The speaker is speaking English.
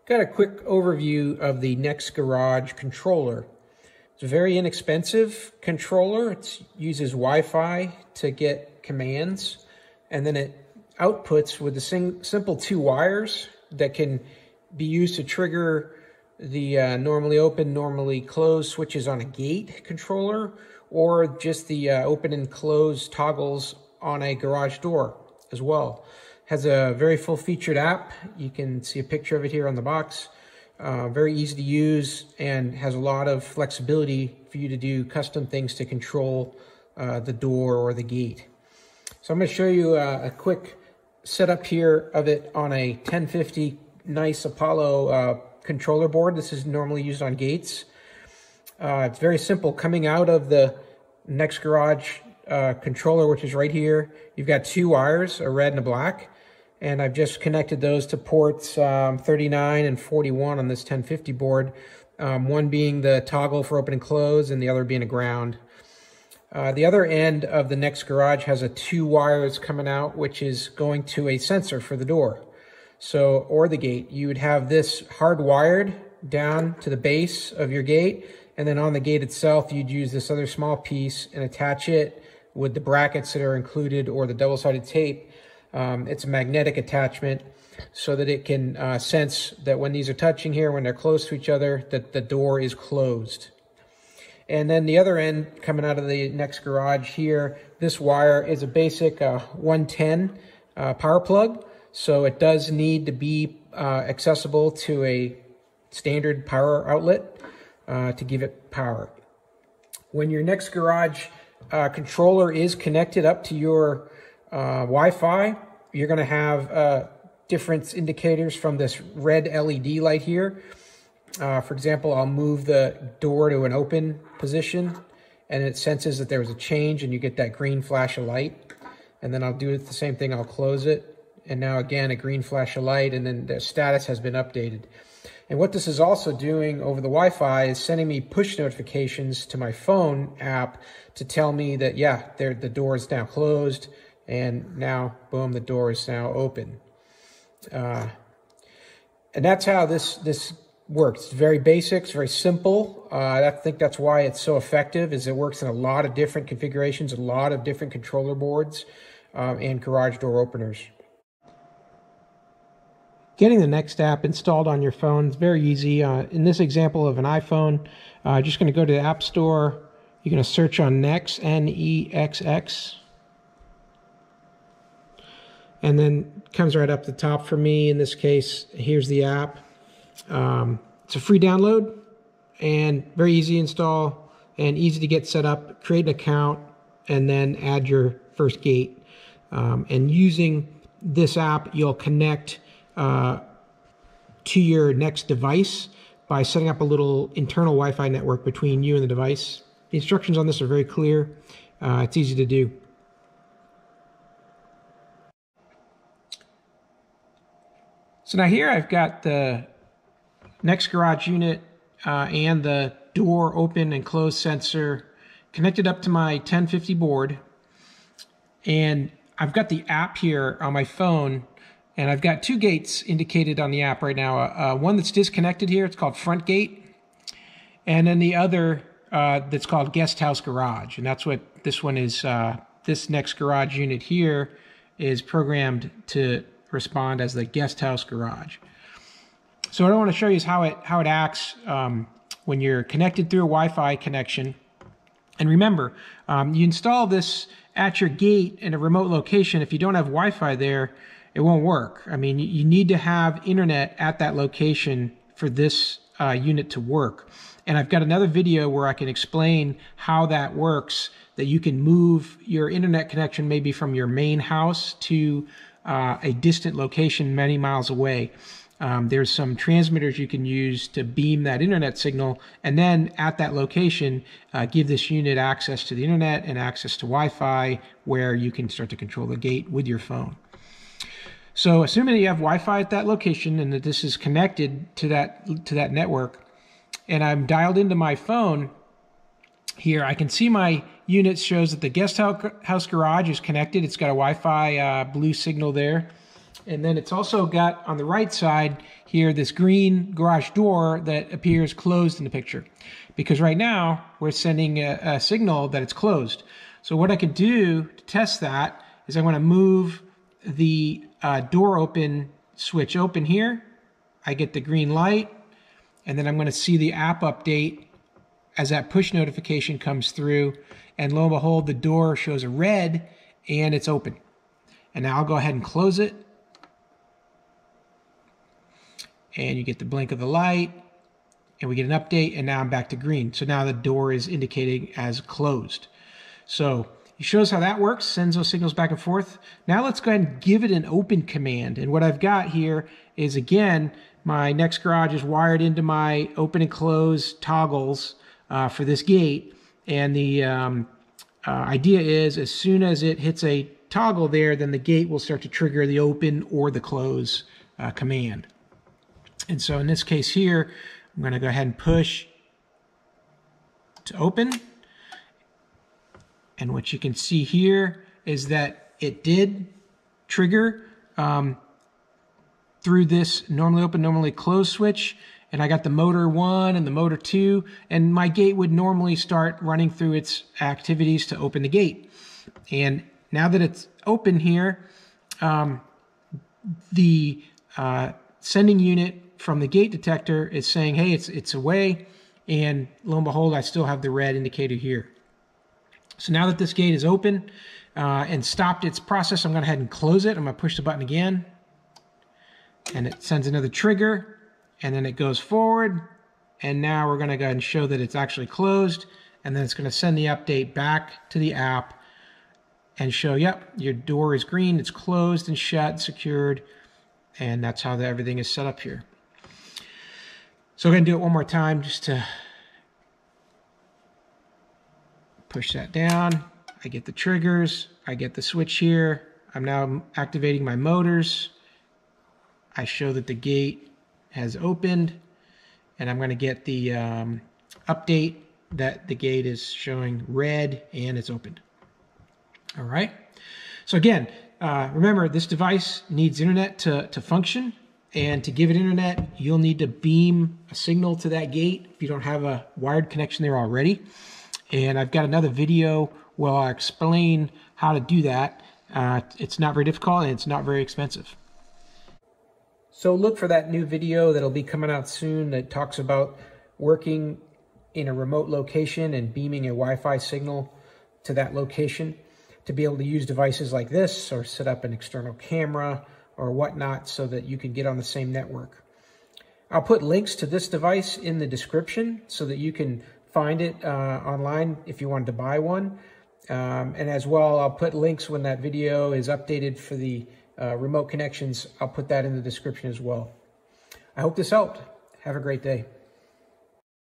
Got a quick overview of the Nexx Garage controller. It's a very inexpensive controller. It uses Wi-Fi to get commands, and then it outputs with the simple 2 wires that can be used to trigger the normally open, normally closed switches on a gate controller, or just the open and close toggles on a garage door as well. Has a very full-featured app. You can see a picture of it here on the box. Very easy to use and has a lot of flexibility for you to do custom things to control the door or the gate. So I'm going to show you a quick setup here of it on a 1050 nice Apollo controller board. This is normally used on gates. It's very simple. Coming out of the Nexx Garage controller, which is right here, you've got 2 wires, a red and a black. And I've just connected those to ports 39 and 41 on this 1050 board. One being the toggle for open and close, and the other being a ground. The other end of the Nexx Garage has 2 wires coming out, which is going to a sensor for the door. So, or the gate. You would have this hardwired down to the base of your gate, and then on the gate itself, you'd use this other small piece and attach it with the brackets that are included or the double-sided tape. It's a magnetic attachment so that it can sense that when these are touching here, when they're close to each other, that the door is closed. And then the other end coming out of the Nexx Garage here, this wire is a basic 110 power plug. So it does need to be accessible to a standard power outlet to give it power. When your Nexx Garage controller is connected up to your Wi-Fi, you're going to have different indicators from this red LED light here. For example, I'll move the door to an open position, and it senses that there was a change, and you get that green flash of light. And then I'll do the same thing. I'll close it, and now again a green flash of light, and then the status has been updated. And what this is also doing over the Wi-Fi is sending me push notifications to my phone app to tell me that, yeah, the door is now closed. And now, boom, the door is now open. And that's how this works. It's very basic, it's very simple. I think that's why it's so effective, is it works in a lot of different configurations, a lot of different controller boards and garage door openers. Getting the Nexx app installed on your phone is very easy. In this example of an iPhone, just going to go to the App Store. You're going to search on Nexx, N-E-X-X. And then it comes right up the top for me. In this case, here's the app. It's a free download and very easy to install and easy to get set up. Create an account and then add your first gate. And using this app, you'll connect to your Nexx device by setting up a little internal Wi-Fi network between you and the device. The instructions on this are very clear. It's easy to do. So now here I've got the Nexx Garage unit and the door open and close sensor connected up to my 1050 board. And I've got the app here on my phone, and I've got 2 gates indicated on the app right now. One that's disconnected here, it's called front gate. And then the other that's called guest house garage. And that's what this one is. This Nexx Garage unit here is programmed to respond as the guest house garage. So what I want to show you is how it acts when you're connected through a Wi-Fi connection. And remember, you install this at your gate in a remote location. If you don't have Wi-Fi there, it won't work. I mean, you need to have internet at that location for this unit to work. And I've got another video where I can explain how that works, that you can move your internet connection maybe from your main house to a distant location many miles away. There's some transmitters you can use to beam that internet signal, and then at that location, give this unit access to the internet and access to Wi-Fi, where you can start to control the gate with your phone. So assuming that you have Wi-Fi at that location and that this is connected to that network, and I'm dialed into my phone here, I can see my unit shows that the guest house garage is connected. It's got a Wi-Fi blue signal there. And then it's also got on the right side here this green garage door that appears closed in the picture. Because right now we're sending a signal that it's closed. So what I can do to test that is I'm going to move the door open switch open here. I get the green light, and then I'm going to see the app update as that push notification comes through. And lo and behold, the door shows a red and it's open. And now I'll go ahead and close it. And you get the blink of the light, and we get an update, and now I'm back to green. So now the door is indicating as closed. So it shows how that works, sends those signals back and forth. Now let's go ahead and give it an open command. And what I've got here is, again, my Nexx Garage is wired into my open and close toggles for this gate. And the idea is as soon as it hits a toggle there, then the gate will start to trigger the open or the close command. And so in this case here, I'm going to go ahead and push to open. And what you can see here is that it did trigger through this normally open, normally close switch. And I got the motor 1 and the motor 2. And my gate would normally start running through its activities to open the gate. And now that it's open here, the sending unit from the gate detector is saying, hey, it's away. And lo and behold, I still have the red indicator here. So now that this gate is open and stopped its process, I'm going to go ahead and close it. I'm going to push the button again. And it sends another trigger. And then it goes forward. And now we're going to go ahead and show that it's actually closed. And then it's going to send the update back to the app and show, yep, your door is green. It's closed and shut, secured. And that's how everything is set up here. So I'm going to do it one more time just to push that down. I get the triggers. I get the switch here. I'm now activating my motors. I show that the gate has opened. And I'm going to get the update that the gate is showing red and it's opened. All right. So again, remember, this device needs internet to function. And to give it internet, you'll need to beam a signal to that gate if you don't have a wired connection there already. And I've got another video where I'll explain how to do that. It's not very difficult and it's not very expensive. So look for that new video that'll be coming out soon that talks about working in a remote location and beaming a Wi-Fi signal to that location to be able to use devices like this or set up an external camera or whatnot so that you can get on the same network. I'll put links to this device in the description so that you can find it online if you wanted to buy one. And as well, I'll put links when that video is updated for the remote connections. I'll put that in the description as well. I hope this helped. Have a great day.